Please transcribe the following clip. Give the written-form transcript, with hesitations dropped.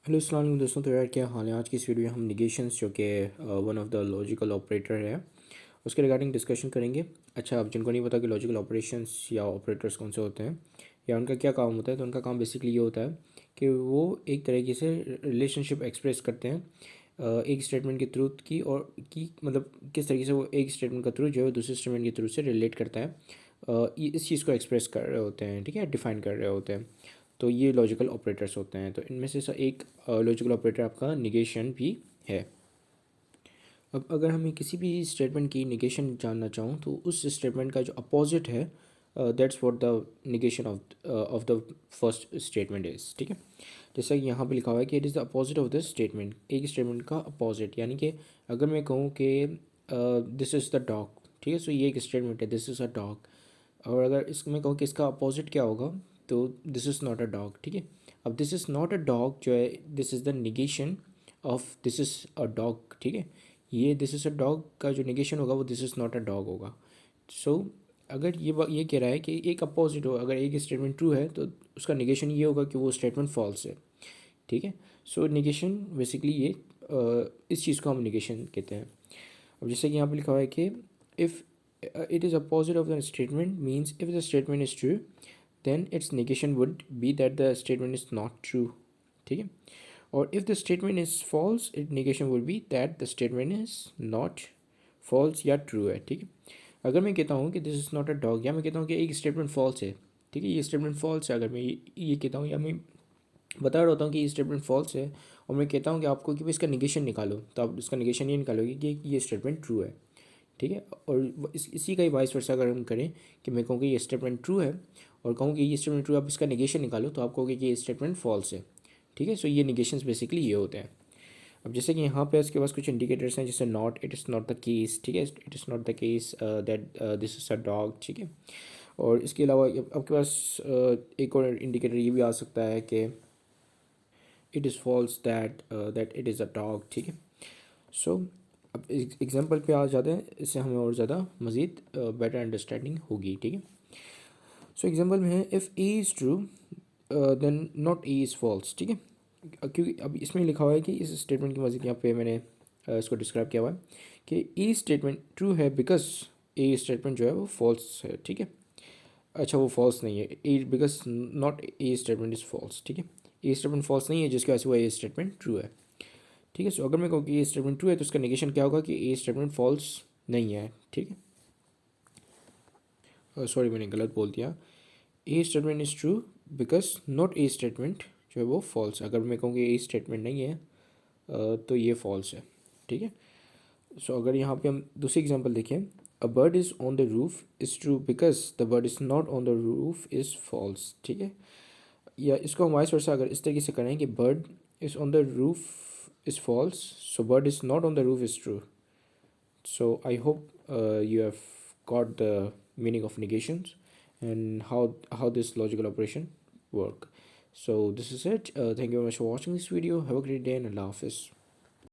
Hello अस्सलाम वालेकुम दोस्तों। तो यार क्या हाल है। आज की इस वीडियो में हम निगेशंस जो कि one of the logical operator है उसके रिगार्डिंग डिस्कशन करेंगे। अच्छा, अब जिनको नहीं पता कि लॉजिकल ऑपरेशंस या ऑपरेटर्स कौन से होते हैं या उनका क्या काम होता है, तो उनका काम बेसिकली ये होता है कि वो एक तरीके से रिलेशनशिप एक्सप्रेस करते हैं एक स्टेटमेंट के थ्रू की, और की मतलब किस तरीके से वो एक स्टेटमेंट का थ्रू जो है दूसरे स्टेटमेंट के थ्रू से रिलेट करता है। इस चीज़ को एक्सप्रेस कर रहे होते हैं, ठीक है, डिफाइन कर रहे होते हैं। तो ये लॉजिकल ऑपरेटर्स होते हैं। तो इनमें से एक लॉजिकल ऑपरेटर आपका निगेशन भी है। अब अगर हमें किसी भी स्टेटमेंट की निगेशन जानना चाहूँ तो उस स्टेटमेंट का जो अपोजिट है, that's what the negation of the first statement is. ठीक है, जैसा कि यहाँ पे लिखा हुआ है कि it is the opposite of the statement. एक स्टेटमेंट का अपोजिट यानी कि अगर मैं कहूँ कि दिस इज़ द डॉग, ठीक है, सो ये एक स्टेटमेंट है, दिस इज़ अ डॉग। और अगर इसमें कहूँ कि इसका अपोजिट क्या होगा, तो this is not a dog. ठीक है, अब this is not a dog जो है, this is the negation of this is a dog. ठीक है, ये दिस इज़ अ डॉग का जो निगेशन होगा वो this is not a dog होगा। सो अगर ये कह रहा है कि एक अपोजिट हो, अगर एक स्टेटमेंट ट्रू है तो उसका निगेशन ये होगा कि वो स्टेटमेंट फॉल्स है। ठीक है, सो निगेशन बेसिकली ये इस चीज़ को हम निगेशन कहते हैं। अब जैसे कि यहाँ पे लिखा हुआ है कि if it is opposite of the statement means if the statement is true then its negation would be that the statement is not true. ठीक है, और if the statement is false its negation would be that the statement is not false या true है। ठीक है, अगर मैं कहता हूँ कि this is not a dog, या मैं कहता हूँ कि एक स्टेटमेंट फॉल्स है, ठीक है, ये स्टेटमेंट फॉल्स है, अगर मैं ये कहता हूँ या मैं बता रहा होता हूँ कि ये स्टेटमेंट फॉल्स है, और मैं कहता हूँ कि आपको कि भाई इसका निगेशन निकालो, तो आप इसका निगेशन ये निकालोगे कि ये स्टेटमेंट ट्रू है। ठीक है, और इसी का ही वाइस वर्सा अगर हम करें कि मैं कहूँ कि ये स्टेटमेंट ट्रू है और कहूँ कि ये स्टेटमेंट ट्रू, आप इसका निगेशन निकालो, तो आप कहोगे कि ये स्टेटमेंट फॉल्स है। ठीक है, सो ये निगेशंस बेसिकली ये होते हैं। अब जैसे कि यहाँ पे इसके पास कुछ इंडिकेटर्स हैं, जैसे not, it is not the case. ठीक है, it is not the case that this is a dog. ठीक है, और इसके अलावा आपके पास एक और इंडिकेटर ये भी आ सकता है कि it is false that it is a dog. ठीक है, सो अब एग्जांपल पे आ जाते हैं, इससे हमें और ज़्यादा मज़ीद बेटर अंडरस्टैंडिंग होगी। ठीक है, सो एग्जांपल में है if A is true then not A is false. ठीक है, क्योंकि अब इसमें लिखा हुआ है कि इस स्टेटमेंट की मज़ीद यहाँ पे मैंने इसको डिस्क्राइब किया हुआ है कि ए स्टेटमेंट ट्रू है बिकॉज ए स्टेटमेंट जो है वो फॉल्स है। ठीक है, अच्छा वो फॉल्स नहीं है, A because not A statement is false. ठीक है, ए स्टेटमेंट फॉल्स नहीं है जिसकी वजह से वो ए स्टेटमेंट ट्रू है। ठीक है, सो अगर मैं कहूँ कि ये स्टेटमेंट ट्रू है तो उसका नेगेशन क्या होगा कि ये स्टेटमेंट फॉल्स नहीं है। ठीक है, सॉरी मैंने गलत बोल दिया, ए statement is true because not A statement जो है वो फॉल्स है। अगर मैं कहूँ कि ए स्टेटमेंट नहीं है तो ये फॉल्स है। ठीक है, सो अगर यहाँ पे हम दूसरी एग्जांपल देखें, a bird is on the roof is true because the bird is not on the roof is false. ठीक है, या इसको हम वाइस वर्सा अगर इस तरीके से करें कि bird is on the roof is false, so bird is not on the roof is true. So I hope you have got the meaning of negations and how this logical operation work. So this is it. Thank you very much for watching this video. Have a great day and Allah Hafiz.